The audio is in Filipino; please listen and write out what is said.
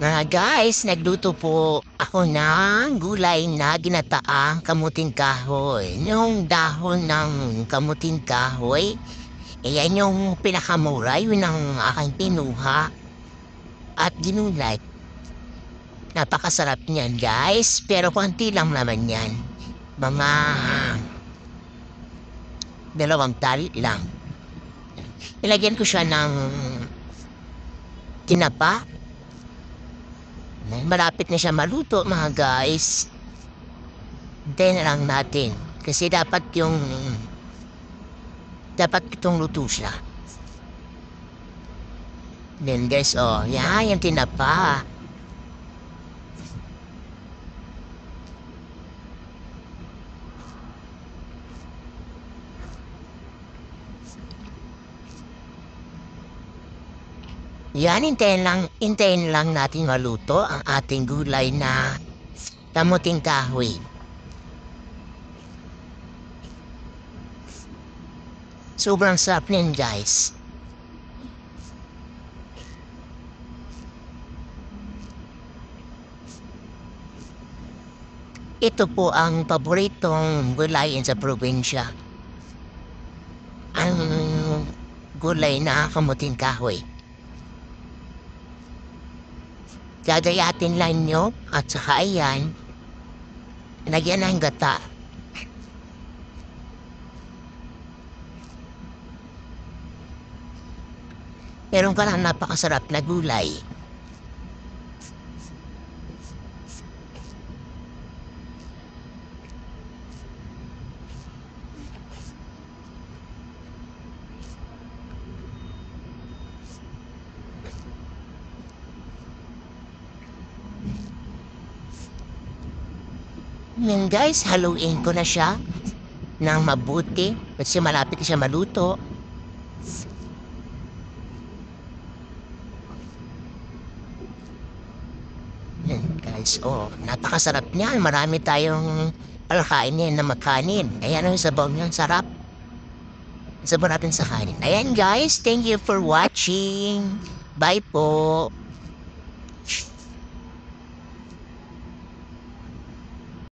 Mga guys, nagluto po ako ng gulay na ginataang kamuting kahoy. Yung dahon ng kamuting kahoy, yan yung pinakamura, yun ang aking pinuha at ginulay. Napakasarap niyan guys, pero konti lang naman yan. Mga dalawang tali lang. Ilagyan ko siya ng tinapa. Malapit na siya maluto mga guys. Hintayin na lang natin. Kasi dapat itong luto siya. Then guys, oh, yan, yung tinapa. Yan, hintayin lang natin maluto ang ating gulay na kamuting kahoy. Sobrang sarap niyan guys. Ito po ang paboritong gulayin sa probinsya. Ang gulay na kamuting kahoy. Gagayatin lang nyo at saka ayan, lagyan ng gata. Meron ka lang napakasarap na gulay. Yan guys, haluin ko na siya ng mabuti kasi malapit na siya maluto. Yan guys, oh, napakasarap niyan. Marami tayong alakain niyan na makanin. Ayan ang sabaw niyan, sarap. Sabaw natin sa kanin. Ayan guys, thank you for watching. Bye po.